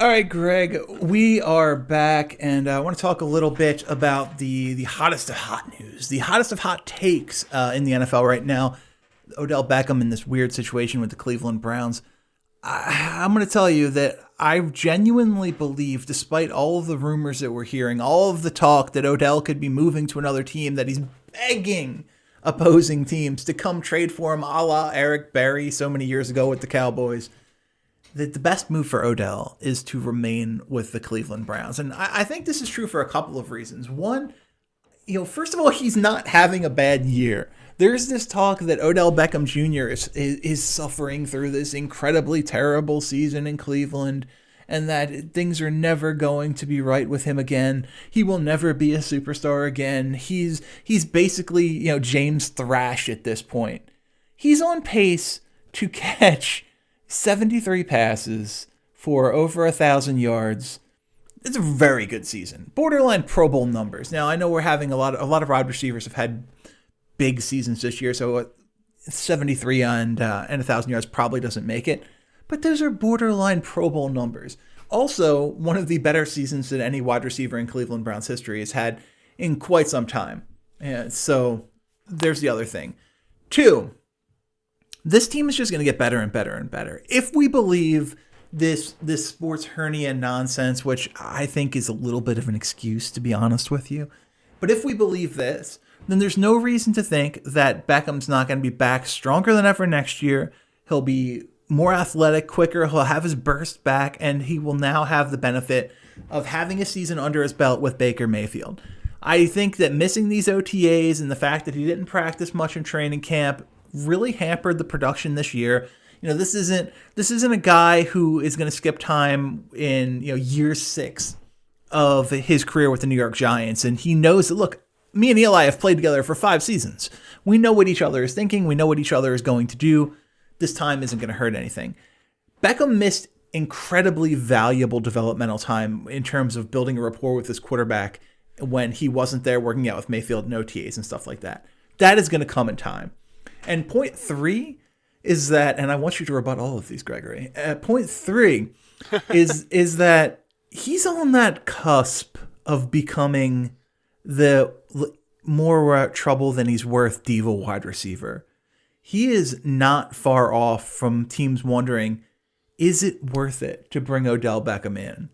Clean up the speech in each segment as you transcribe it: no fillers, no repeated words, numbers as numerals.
All right, Greg, we are back, and I want to talk a little bit about the hottest of hot news, the hottest of hot takes in the NFL right now. Odell Beckham in this weird situation with the Cleveland Browns. I'm going to tell you that I genuinely believe, despite all of the rumors that we're hearing, all of the talk that Odell could be moving to another team, that he's begging opposing teams to come trade for him, a la Eric Berry so many years ago with the Cowboys, that the best move for Odell is to remain with the Cleveland Browns. And I think this is true for a couple of reasons. One, first of all, he's not having a bad year. There's this talk that Odell Beckham Jr. is suffering through this incredibly terrible season in Cleveland, and that things are never going to be right with him again. He will never be a superstar again. He's basically, James Thrash at this point. He's on pace to catch 73 passes for over 1,000 yards. It's a very good season. Borderline Pro Bowl numbers. Now, I know we're having a lot of wide receivers have had big seasons this year, so 73 and 1,000 yards probably doesn't make it. But those are borderline Pro Bowl numbers. Also, one of the better seasons that any wide receiver in Cleveland Browns history has had in quite some time. And so there's the other thing. Two, this team is just going to get better and better and better. If we believe this sports hernia nonsense, which I think is a little bit of an excuse, to be honest with you, but if we believe this, then there's no reason to think that Beckham's not going to be back stronger than ever next year. He'll be more athletic, quicker. He'll have his burst back, and he will now have the benefit of having a season under his belt with Baker Mayfield. I think that missing these OTAs and the fact that he didn't practice much in training camp really hampered the production this year. This isn't a guy who is going to skip time in year 6 of his career with the New York Giants, and he knows that, look, me and Eli have played together for 5 seasons. We know what each other is thinking. We know what each other is going to do. This time isn't going to hurt anything. Beckham missed incredibly valuable developmental time in terms of building a rapport with his quarterback when he wasn't there working out with Mayfield and OTAs and stuff like that. That is going to come in time. And point 3 is that, and I want you to rebut all of these, Gregory. Point 3 is that he's on that cusp of becoming the more trouble than he's worth diva wide receiver. He is not far off from teams wondering, is it worth it to bring Odell Beckham in?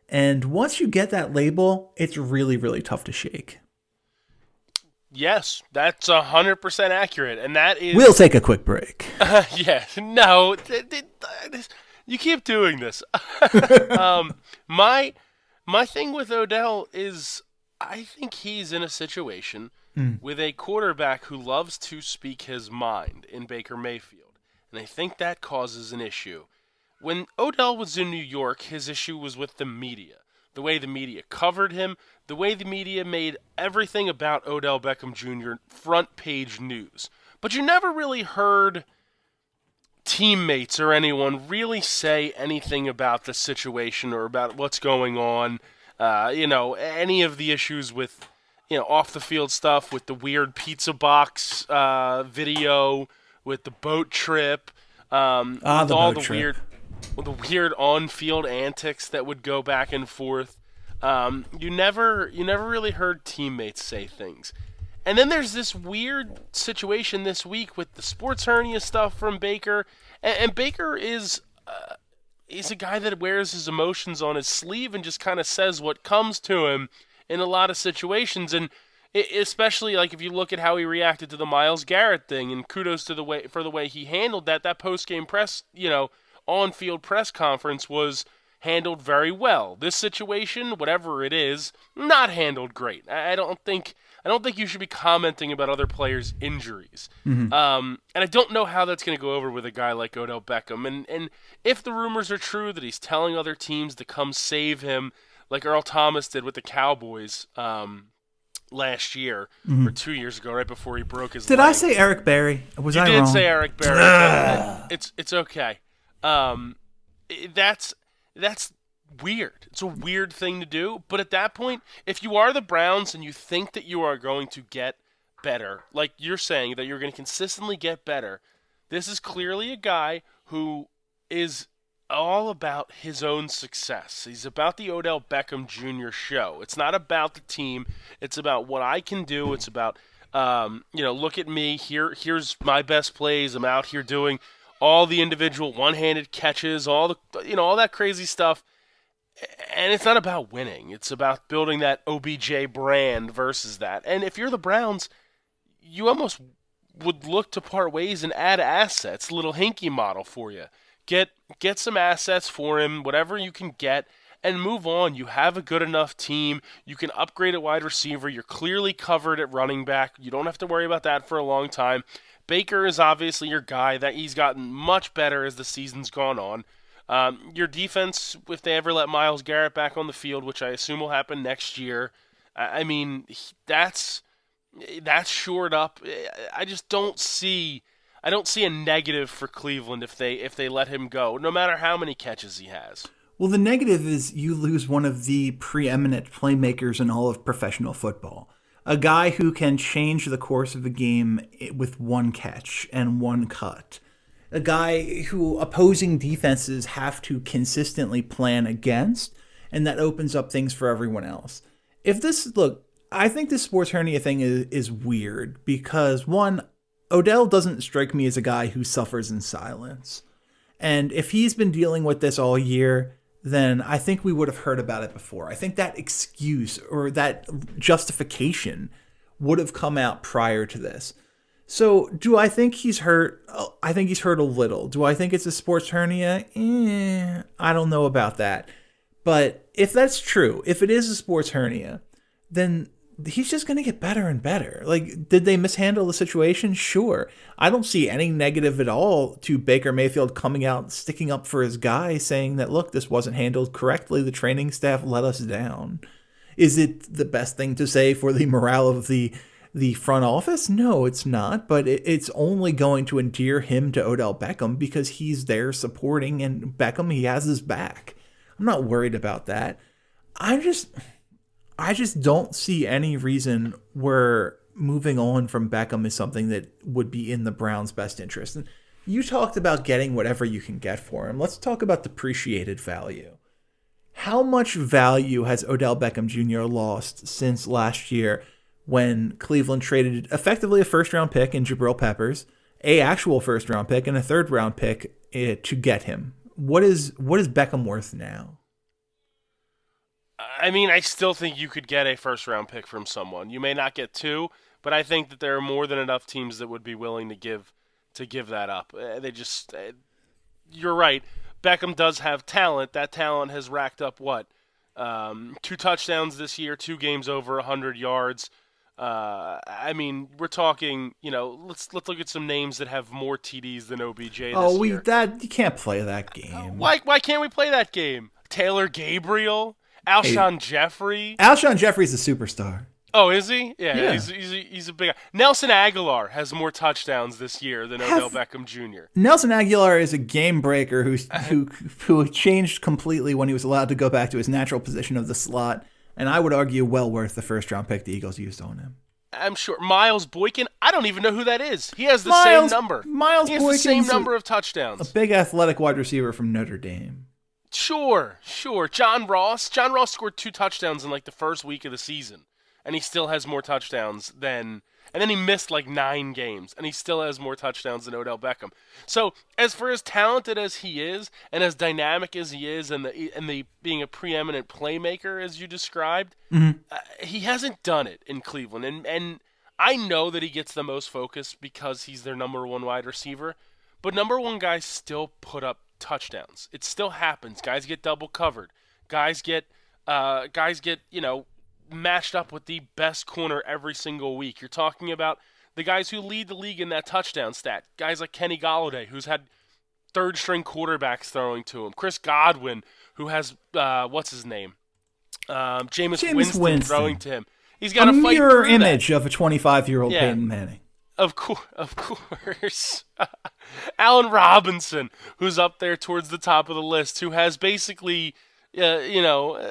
And once you get that label, it's really, really tough to shake. Yes, that's 100% accurate, and that is... We'll take a quick break. No, you keep doing this. My thing with Odell is I think he's in a situation with a quarterback who loves to speak his mind in Baker Mayfield, and I think that causes an issue. When Odell was in New York, his issue was with the media. The way the media covered him, the way the media made everything about Odell Beckham Jr. front page news. But you never really heard teammates or anyone really say anything about the situation or about what's going on. Any of the issues with, off the field stuff, with the weird pizza box video, with the boat trip, the weird on-field antics that would go back and forth. You never really heard teammates say things. And then there's this weird situation this week with the sports hernia stuff from Baker. And Baker is he's a guy that wears his emotions on his sleeve and just kind of says what comes to him in a lot of situations. And especially like if you look at how he reacted to the Myles Garrett thing, and kudos to the way he handled that post-game press, on-field press conference was handled very well. This situation, whatever it is, not handled great. I don't think you should be commenting about other players' injuries. Mm-hmm. And I don't know how that's going to go over with a guy like Odell Beckham. And if the rumors are true that he's telling other teams to come save him, like Earl Thomas did with the Cowboys last year or 2 years ago, right before he broke his leg. Did I say Eric Berry? Was I wrong? You did say Eric Berry. It's okay. That's weird. It's a weird thing to do. But at that point, if you are the Browns and you think that you are going to get better, like you're saying that you're going to consistently get better, this is clearly a guy who is all about his own success. He's about the Odell Beckham Jr. show. It's not about the team. It's about what I can do. It's about, look at me. Here's my best plays. I'm out here doing all the individual one-handed catches, all that crazy stuff. And it's not about winning. It's about building that OBJ brand versus that. And if you're the Browns, you almost would look to part ways and add assets. Little Hinkie model for you. Get some assets for him, whatever you can get, and move on. You have a good enough team. You can upgrade at wide receiver. You're clearly covered at running back. You don't have to worry about that for a long time. Baker is obviously your guy. That he's gotten much better as the season's gone on. Your defense, if they ever let Myles Garrett back on the field, which I assume will happen next year, I mean, that's shored up. I just don't see a negative for Cleveland if they let him go, no matter how many catches he has. Well, the negative is you lose one of the preeminent playmakers in all of professional football. A guy who can change the course of a game with one catch and one cut. A guy who opposing defenses have to consistently plan against, and that opens up things for everyone else. I think this sports hernia thing is weird because, one, Odell doesn't strike me as a guy who suffers in silence. And if he's been dealing with this all year, then I think we would have heard about it before. I think that excuse or that justification would have come out prior to this. So do I think he's hurt? I think he's hurt a little. Do I think it's a sports hernia? I don't know about that. But if that's true, if it is a sports hernia, then he's just going to get better and better. Like, did they mishandle the situation? Sure. I don't see any negative at all to Baker Mayfield coming out, sticking up for his guy, saying that, look, this wasn't handled correctly. The training staff let us down. Is it the best thing to say for the morale of the front office? No, it's not. But it's only going to endear him to Odell Beckham because he's there supporting, and Beckham, he has his back. I'm not worried about that. I just don't see any reason where moving on from Beckham is something that would be in the Browns' best interest. And you talked about getting whatever you can get for him. Let's talk about depreciated value. How much value has Odell Beckham Jr. lost since last year when Cleveland traded effectively a first-round pick in Jabril Peppers, a actual first-round pick, and a third-round pick to get him? What is Beckham worth now? I mean, I still think you could get a first-round pick from someone. You may not get two, but I think that there are more than enough teams that would be willing to give that up. You're right. Beckham does have talent. That talent has racked up what? 2 touchdowns this year, 2 games over 100 yards. I mean, we're talking. Let's look at some names that have more TDs than OBJ this year. You can't play that game. Why can't we play that game? Taylor Gabriel. Alshon Jeffrey. Alshon Jeffrey's a superstar. Oh, is he? Yeah. He's a big guy. Nelson Aguilar has more touchdowns this year than Odell Beckham Jr. Nelson Aguilar is a game breaker who changed completely when he was allowed to go back to his natural position of the slot, and I would argue well worth the first-round pick the Eagles used on him. I'm sure. Miles Boykin, I don't even know who that is. He has the same number. Miles Boykin has the same number of touchdowns. A big athletic wide receiver from Notre Dame. Sure. John Ross scored 2 touchdowns in like the first week of the season, and he still has more touchdowns than. And then he missed like 9 games, and he still has more touchdowns than Odell Beckham. So, as for as talented as he is, and as dynamic as he is, and the being a preeminent playmaker as you described, he hasn't done it in Cleveland. And I know that he gets the most focus because he's their number 1 wide receiver, but number 1 guys still put up touchdowns. It still happens. Guys get double covered. Guys get matched up with the best corner every single week. You're talking about the guys who lead the league in that touchdown stat. Guys like Kenny Golladay, who's had third-string quarterbacks throwing to him. Chris Godwin, who has what's his name? Jameis Winston throwing to him. He's got a mirror image of a 25-year-old Peyton Manning. Of course. Allen Robinson, who's up there towards the top of the list, who has basically, a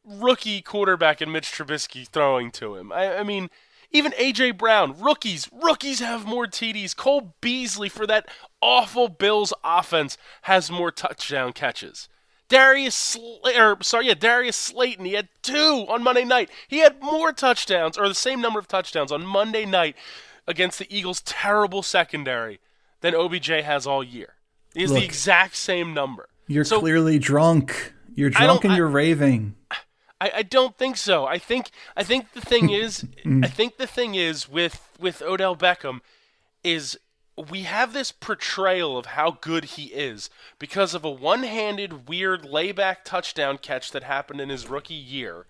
rookie quarterback in Mitch Trubisky throwing to him. I mean, Even A.J. Brown, rookies have more TDs. Cole Beasley for that awful Bills offense has more touchdown catches. Darius Slayton, he had 2 on Monday night. He had more touchdowns, or the same number of touchdowns on Monday night against the Eagles' terrible secondary than OBJ has all year. He has the exact same number. You're clearly drunk. You're drunk and you're raving. I don't think so. I think the thing is with Odell Beckham is we have this portrayal of how good he is because of a one-handed weird layback touchdown catch that happened in his rookie year,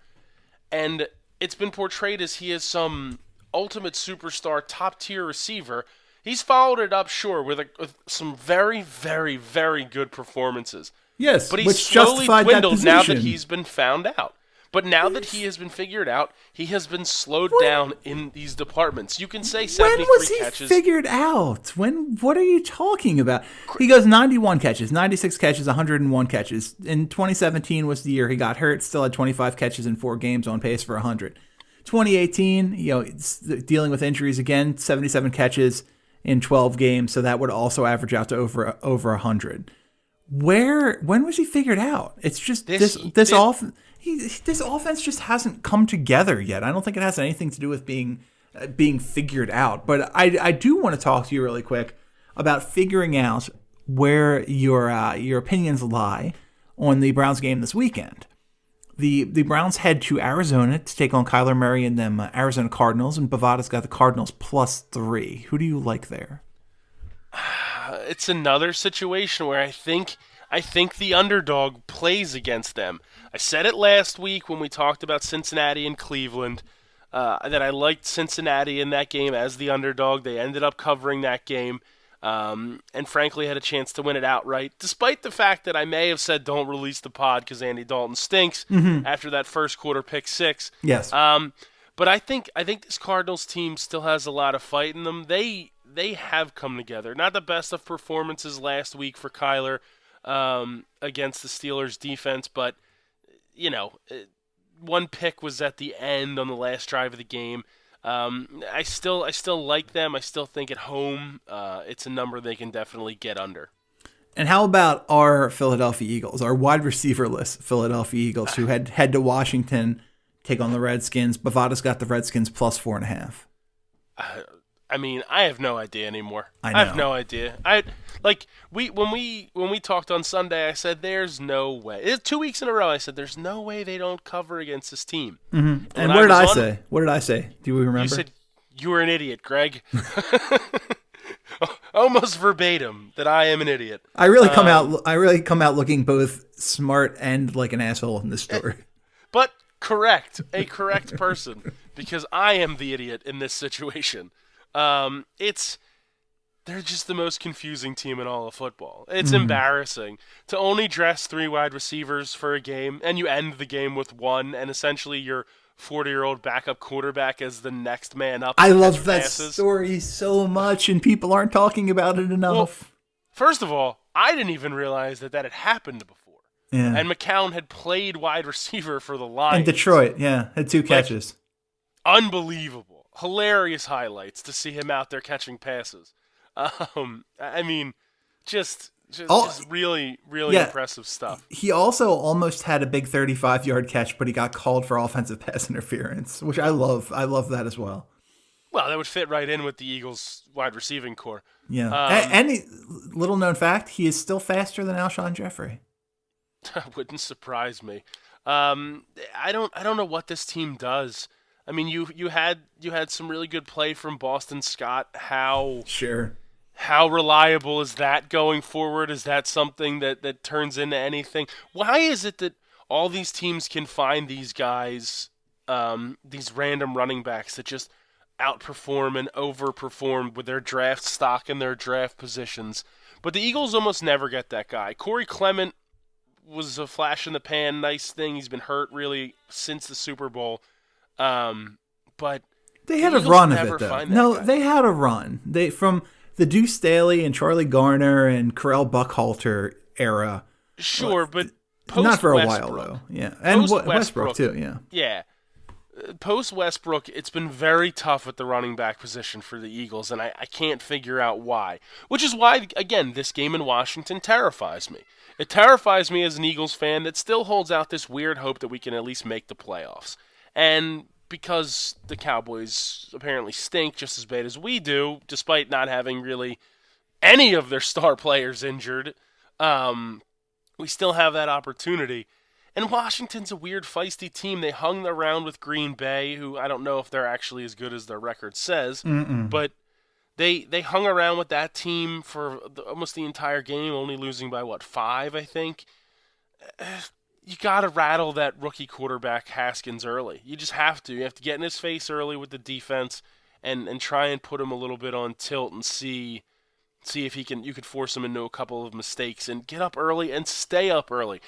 and it's been portrayed as he is some ultimate superstar, top-tier receiver. He's followed it up, sure, with some very, very, very good performances. Yes, but he's slowly dwindled now that he's been found out. But now that he has been figured out, he has been slowed down in these departments. You can say 73 catches. When was he figured out? What are you talking about? He goes 91 catches, 96 catches, 101 catches. In 2017 was the year he got hurt. Still had 25 catches in 4 games, on pace for 100. 2018, dealing with injuries again, 77 catches in 12 games. So that would also average out to over 100. When was he figured out? It's just this offense just hasn't come together yet. I don't think it has anything to do with being figured out. But I do want to talk to you really quick about figuring out where your opinions lie on the Browns game this weekend. The Browns head to Arizona to take on Kyler Murray and them Arizona Cardinals, and Bovada's got the Cardinals +3. Who do you like there? It's another situation where I think the underdog plays against them. I said it last week when we talked about Cincinnati and Cleveland, that I liked Cincinnati in that game as the underdog. They ended up covering that game, and frankly had a chance to win it outright, despite the fact that I may have said don't release the pod because Andy Dalton stinks after that first quarter pick 6. Yes. But I think this Cardinals team still has a lot of fight in them. They have come together. Not the best of performances last week for Kyler against the Steelers defense, but one pick was at the end on the last drive of the game. I still like them. I still think at home it's a number they can definitely get under. And how about our Philadelphia Eagles, our wide receiver-less Philadelphia Eagles, who head to Washington, take on the Redskins? Bovada's got the Redskins +4.5. I mean, I have no idea anymore. I have no idea. When we talked on Sunday, I said there's no way. It's 2 weeks in a row. I said there's no way they don't cover against this team. Mm-hmm. And what did I say? What did I say? Do we remember? You said you were an idiot, Greg. Almost verbatim that I am an idiot. I really come out looking both smart and like an asshole in this story. But a correct person, because I am the idiot in this situation. They're just the most confusing team in all of football. It's embarrassing to only dress 3 wide receivers for a game, and you end the game with 1, and essentially your 40-year-old backup quarterback as the next man up. I love that story so much, and people aren't talking about it enough. Well, first of all, I didn't even realize that had happened before. Yeah. And McMahon had played wide receiver for the Lions. In Detroit, yeah. Had 2 catches. Unbelievable. Hilarious highlights to see him out there catching passes. I mean, just really, really impressive stuff. He also almost had a big 35-yard catch, but he got called for offensive pass interference, which I love. I love that as well. Well, that would fit right in with the Eagles' wide receiving core. Yeah. Little known fact, he is still faster than Alshon Jeffrey. Wouldn't surprise me. I don't know what this team does. I mean, you had some really good play from Boston Scott. How reliable is that going forward? Is that something that turns into anything? Why is it that all these teams can find these guys, these random running backs that just outperform and overperform with their draft stock and their draft positions? But the Eagles almost never get that guy. Corey Clement was a flash in the pan, nice thing. He's been hurt really since the Super Bowl. But they had a run of it, though. No, they had a run. From the Deuce Staley and Charlie Garner and Carell Buckhalter era. Sure, but not for a while, though. Yeah, and Westbrook too. Yeah. Yeah. post-Westbrook, it's been very tough at the running back position for the Eagles, and I can't figure out why. Which is why, again, this game in Washington terrifies me. It terrifies me as an Eagles fan that still holds out this weird hope that we can at least make the playoffs. And because the Cowboys apparently stink just as bad as we do, despite not having really any of their star players injured, we still have that opportunity. And Washington's a weird, feisty team. They hung around with Green Bay, who I don't know if they're actually as good as their record says, but they hung around with that team for almost the entire game, only losing by, 5, I think. You got to rattle that rookie quarterback Haskins early. You just have to. You have to get in his face early with the defense and try and put him a little bit on tilt and see if you could force him into a couple of mistakes and get up early and stay up early.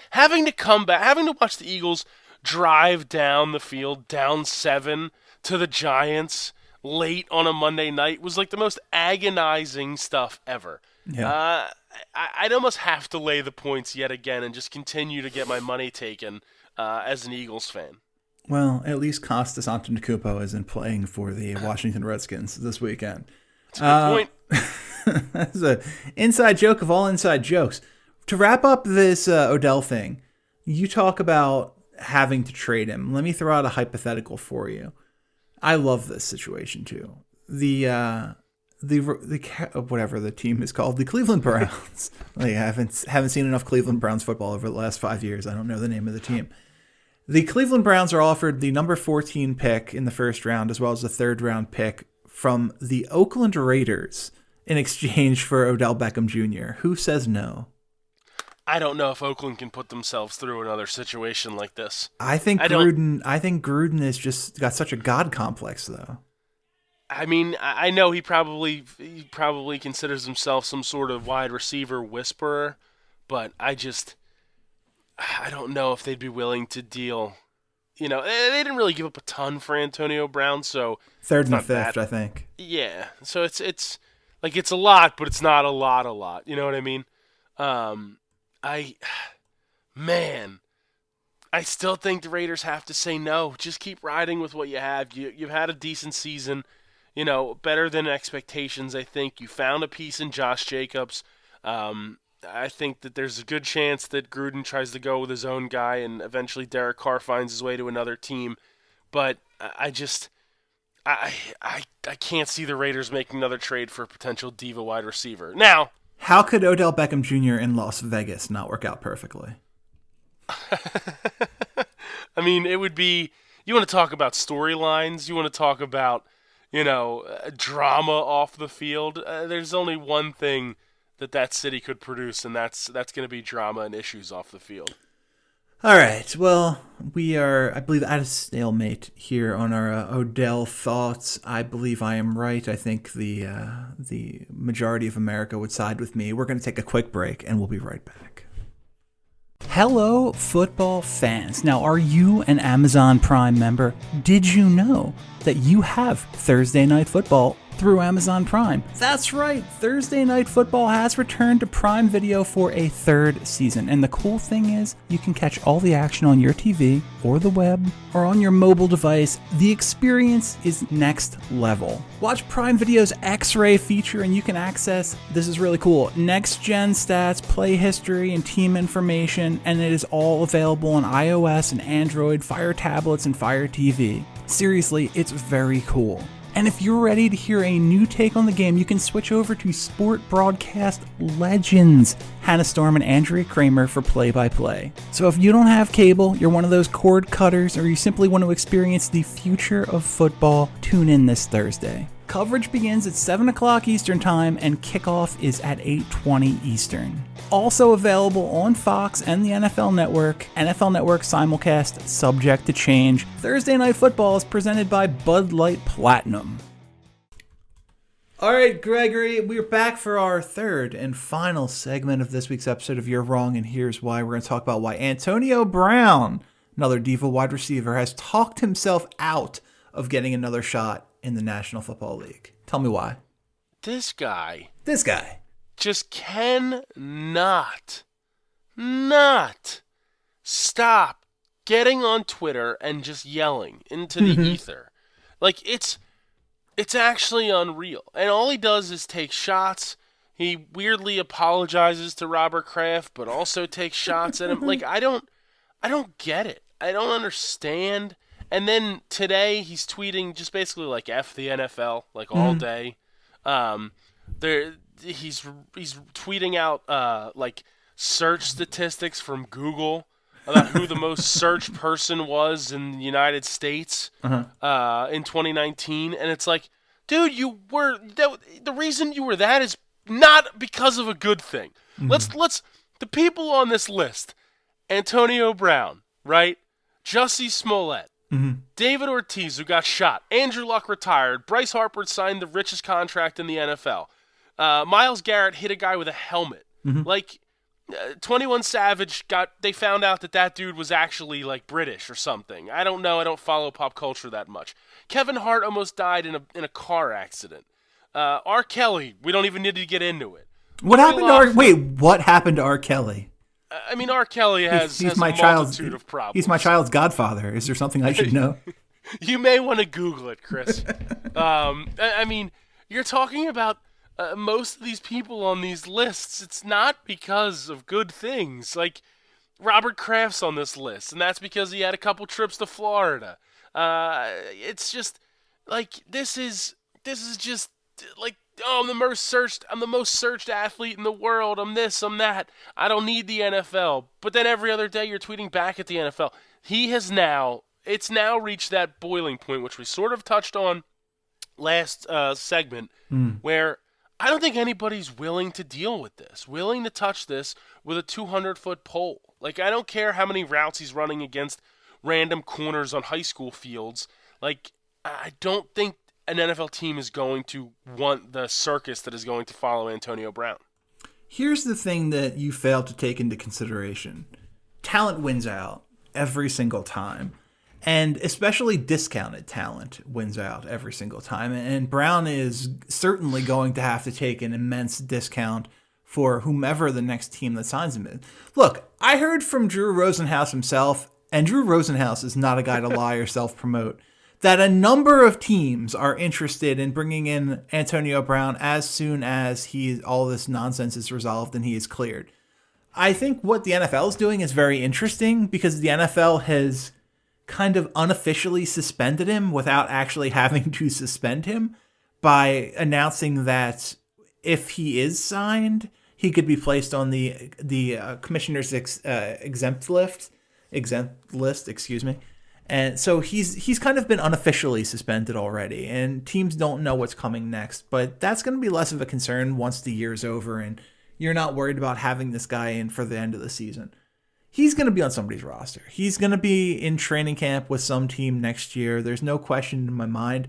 Having to watch the Eagles drive down the field, down 7 to the Giants late on a Monday night was like the most agonizing stuff ever. Yeah. I'd almost have to lay the points yet again and just continue to get my money taken as an Eagles fan. Well, at least Costas Antetokounmpo isn't playing for the Washington Redskins this weekend. That's a good point. That's an inside joke of all inside jokes. To wrap up this Odell thing, you talk about having to trade him. Let me throw out a hypothetical for you. I love this situation too. The whatever the team is called, the Cleveland Browns. I haven't seen enough Cleveland Browns football over the last 5 years. I don't know the name of the team. The Cleveland Browns are offered the number 14 pick in the first round, as well as the third round pick from the Oakland Raiders in exchange for Odell Beckham Jr. Who says no? I don't know if Oakland can put themselves through another situation like this. I think Gruden has just got such a god complex, though. I mean, I know he probably considers himself some sort of wide receiver whisperer, but I don't know if they'd be willing to deal. They didn't really give up a ton for Antonio Brown, so third and fifth, I think. Yeah, so it's like it's a lot, but it's not a lot. You know what I mean? I still think the Raiders have to say no. Just keep riding with what you have. You've had a decent season, better than expectations, I think. You found a piece in Josh Jacobs. I think that there's a good chance that Gruden tries to go with his own guy and eventually Derek Carr finds his way to another team. But I can't see the Raiders making another trade for a potential diva wide receiver. Now, how could Odell Beckham Jr. in Las Vegas not work out perfectly? I mean, it would be, you want to talk about storylines, you want to talk about, drama off the field. There's only one thing that city could produce, and that's going to be drama and issues off the field. All right. Well, we are, I believe, at a stalemate here on our Odell thoughts. I believe I am right. I think the majority of America would side with me. We're going to take a quick break, and we'll be right back. Hello, football fans. Now, are you an Amazon Prime member? Did you know that you have Thursday Night Football through Amazon Prime? That's right, Thursday Night Football has returned to Prime Video for a third season. And the cool thing is, you can catch all the action on your TV or the web or on your mobile device. The experience is next level. Watch Prime Video's X-Ray feature and you can access, this is really cool, next-gen stats, play history, and team information, and it is all available on iOS and Android, Fire tablets, and Fire TV. Seriously, it's very cool. And if you're ready to hear a new take on the game, you can switch over to Sport Broadcast Legends, Hannah Storm and Andrea Kramer for play-by-play. So if you don't have cable, you're one of those cord cutters, or you simply want to experience the future of football, tune in this Thursday. Coverage begins at 7 o'clock Eastern Time, and kickoff is at 8:20 Eastern. Also available on Fox and the NFL Network simulcast subject to change. Thursday Night Football is presented by Bud Light Platinum. All right, Gregory, we're back for our third and final segment of this week's episode of You're Wrong, and here's why. We're going to talk about why Antonio Brown, another diva wide receiver, has talked himself out of getting another shot in the National Football League. Tell me why. This guy just cannot stop getting on Twitter and just yelling into the ether. Like, it's actually unreal. And all he does is take shots. He weirdly apologizes to Robert Kraft, but also takes shots at him. Like, I don't get it. I don't understand. And then today he's tweeting just basically like F the NFL, like all day. He's tweeting out like search statistics from Google about who the most searched person was in the United States in 2019, and it's like, dude, the reason you were that is not because of a good thing. Let's the people on this list: Antonio Brown, right? Jussie Smollett, David Ortiz, who got shot, Andrew Luck retired, Bryce Harper signed the richest contract in the NFL, Myles Garrett hit a guy with a helmet, like. 21 Savage they found out that dude was actually like British or something. I don't know. I don't follow pop culture that much. Kevin Hart almost died in a car accident. R. Kelly, we don't even need to get into it. What happened to R. Kelly? I mean, R. Kelly has a multitude of problems. He's my child's godfather. Is there something I should know? You may want to Google it, Chris. I mean, you're talking about most of these people on these lists, it's not because of good things. Like, Robert Kraft's on this list, and that's because he had a couple trips to Florida. It's just, like, this is just, like, oh, I'm the most searched athlete in the world. I'm this, I'm that. I don't need the NFL. But then every other day you're tweeting back at the NFL. It's now reached that boiling point, which we sort of touched on last segment, where I don't think anybody's willing to deal with this, willing to touch this with a 200-foot pole. Like, I don't care how many routes he's running against random corners on high school fields. Like, I don't think an NFL team is going to want the circus that is going to follow Antonio Brown. Here's the thing that you failed to take into consideration. Talent wins out every single time. And especially discounted talent wins out every single time. And Brown is certainly going to have to take an immense discount for whomever the next team that signs him is. Look, I heard from Drew Rosenhaus himself, and Drew Rosenhaus is not a guy to lie or self-promote, that a number of teams are interested in bringing in Antonio Brown as soon as all this nonsense is resolved and he is cleared. I think what the NFL is doing is very interesting because the NFL has kind of unofficially suspended him without actually having to suspend him by announcing that if he is signed, he could be placed on the commissioner's exempt list. And so he's kind of been unofficially suspended already, and teams don't know what's coming next. But that's going to be less of a concern once the year's over and you're not worried about having this guy in for the end of the season. He's going to be on somebody's roster. He's going to be in training camp with some team next year. There's no question in my mind.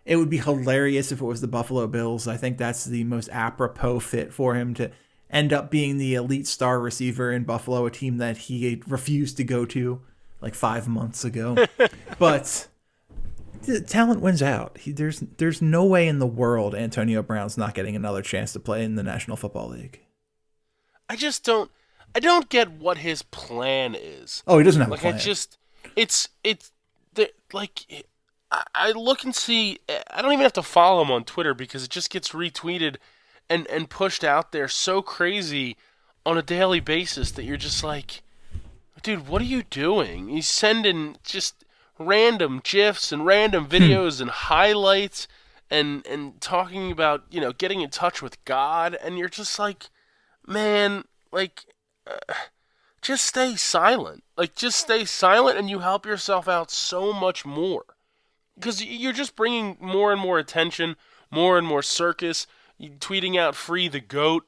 It would be hilarious if it was the Buffalo Bills. I think that's the most apropos fit for him to end up being the elite star receiver in Buffalo, a team that he refused to go to like 5 months ago. But the talent wins out. There's no way in the world Antonio Brown's not getting another chance to play in the National Football League. I don't get what his plan is. Oh, he doesn't have a plan. I look and see. I don't even have to follow him on Twitter because it just gets retweeted and pushed out there so crazy on a daily basis that you're just like, dude, what are you doing? He's sending just random GIFs and random videos and highlights and talking about, getting in touch with God, and you're just like, man, like, just stay silent. Like, just stay silent and you help yourself out so much more. Because you're just bringing more and more attention, more and more circus, tweeting out free the GOAT,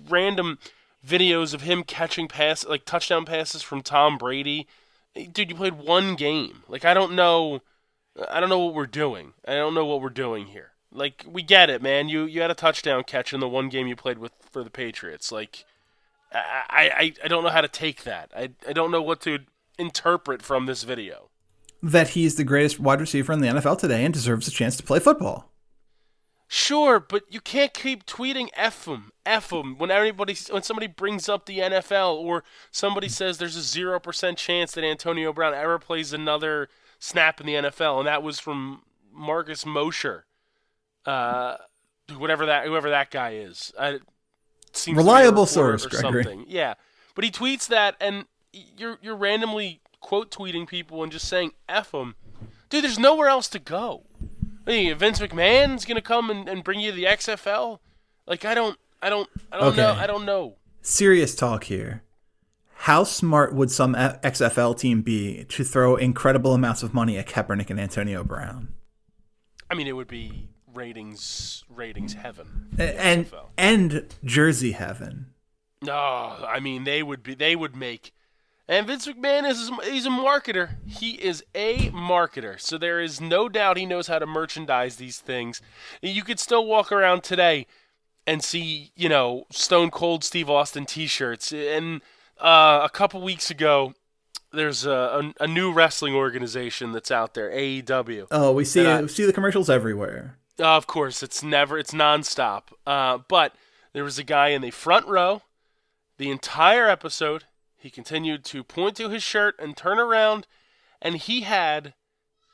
random videos of him catching touchdown passes from Tom Brady. Dude, you played one game. Like, I don't know what we're doing. I don't know what we're doing here. Like, we get it, man. You had a touchdown catch in the one game you played for the Patriots. Like, I don't know how to take that. I don't know what to interpret from this video. That he's the greatest wide receiver in the NFL today and deserves a chance to play football. Sure, but you can't keep tweeting F them when somebody brings up the NFL or somebody says there's a 0% chance that Antonio Brown ever plays another snap in the NFL, and that was from Marcus Mosher, whoever that guy is. Seems Reliable to be a reporter source, or Gregory. something. Yeah, but he tweets that, and you're randomly quote tweeting people and just saying F them. Dude, there's nowhere else to go. Hey, Vince McMahon's gonna come and bring you the XFL? Like, I don't know. I don't know. Serious talk here. How smart would some XFL team be to throw incredible amounts of money at Kaepernick and Antonio Brown? I mean, it would be ratings heaven. And jersey heaven. No, I mean they would make. And Vince McMahon he's a marketer. He is a marketer. So there is no doubt he knows how to merchandise these things. You could still walk around today and see, Stone Cold Steve Austin t-shirts. And a couple weeks ago, there's a new wrestling organization that's out there, AEW. Oh, we see the commercials everywhere. Of course, it's nonstop. But there was a guy in the front row the entire episode. He continued to point to his shirt and turn around, and he had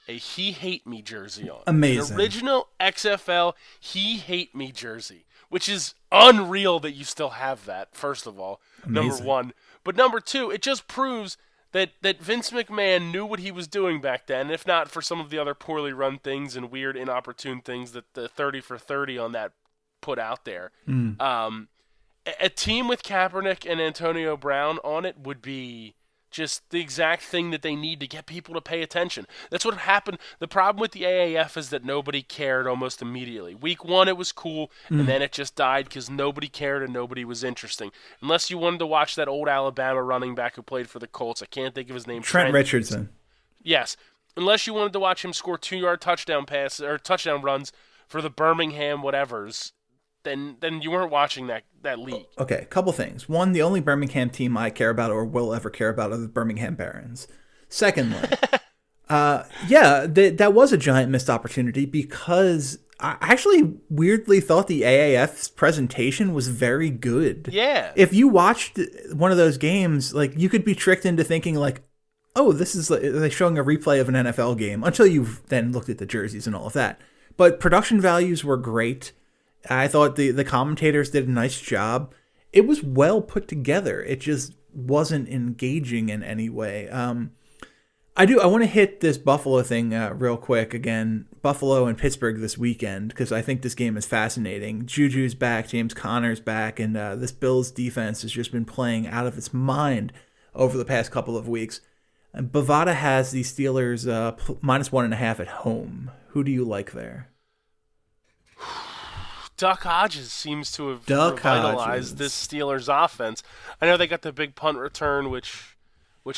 a He Hate Me jersey on. Amazing. An original XFL He Hate Me jersey, which is unreal that you still have that, first of all, Amazing. number one. But number two, it just proves that Vince McMahon knew what he was doing back then, if not for some of the other poorly run things and weird, inopportune things that the 30 for 30 on that put out there. A team with Kaepernick and Antonio Brown on it would be just the exact thing that they need to get people to pay attention. That's what happened. The problem with the AAF is that nobody cared almost immediately. Week 1, it was cool, and then it just died because nobody cared and nobody was interesting. Unless you wanted to watch that old Alabama running back who played for the Colts. I can't think of his name. Trent Richardson. Yes. Unless you wanted to watch him score 2-yard touchdown passes or touchdown runs for the Birmingham whatevers, then you weren't watching that league. Okay, a couple things. One, the only Birmingham team I care about or will ever care about are the Birmingham Barons. Secondly, that was a giant missed opportunity because I actually weirdly thought the AAF's presentation was very good. Yeah. If you watched one of those games, like, you could be tricked into thinking like, oh, this is like showing a replay of an NFL game until you've then looked at the jerseys and all of that. But production values were great. I thought the commentators did a nice job. It was well put together. It just wasn't engaging in any way. I want to hit this Buffalo thing real quick again. Buffalo and Pittsburgh this weekend, because I think this game is fascinating. Juju's back, James Conner's back, and this Bills defense has just been playing out of its mind over the past couple of weeks. And Bovada has the Steelers -1.5 at home. Who do you like there? Duck Hodges seems to have revitalized this Steelers offense. I know they got the big punt return, which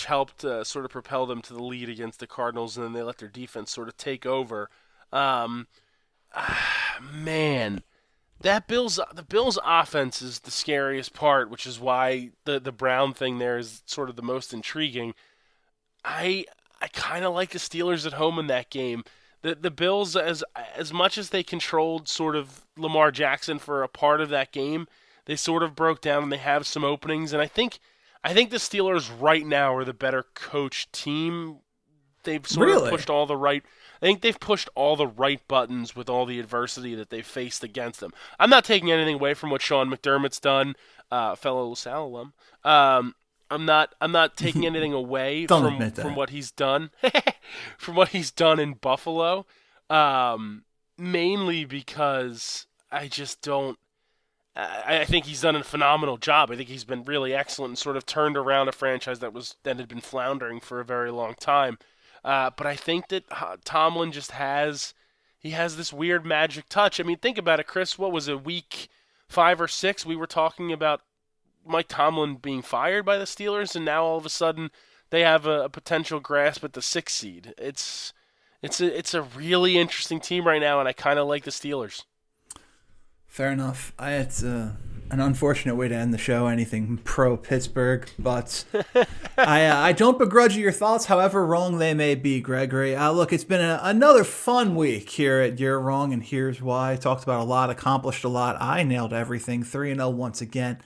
helped sort of propel them to the lead against the Cardinals, and then they let their defense sort of take over. Man, the Bills offense is the scariest part, which is why the Brown thing there is sort of the most intriguing. I kind of like the Steelers at home in that game. The Bills, as much as they controlled sort of Lamar Jackson for a part of that game, they sort of broke down and they have some openings. And I think the Steelers right now are the better coached team. They've sort of pushed all the right. I think they've pushed all the right buttons with all the adversity that they've faced against them. I'm not taking anything away from what Sean McDermott's done, fellow LaSalle alum. I'm not taking anything away from what he's done, from what he's done in Buffalo, mainly because I just don't. I think he's done a phenomenal job. I think he's been really excellent and sort of turned around a franchise that had been floundering for a very long time. But I think that Tomlin just has this weird magic touch. I mean, think about it, Chris. What was it, week 5 or 6? We were talking about Mike Tomlin being fired by the Steelers, and now all of a sudden they have a potential grasp at the 6th seed. It's a really interesting team right now, and I kind of like the Steelers. Fair enough. An unfortunate way to end the show, anything pro Pittsburgh, but I don't begrudge you your thoughts, however wrong they may be, Gregory. Look, it's been another fun week here at You're Wrong, and here's why. Talked about a lot, accomplished a lot. I nailed everything, 3-0 once again.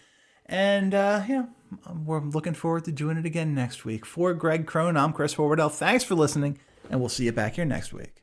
And, we're looking forward to doing it again next week. For Greg Crone, I'm Chris Horwedel. Thanks for listening, and we'll see you back here next week.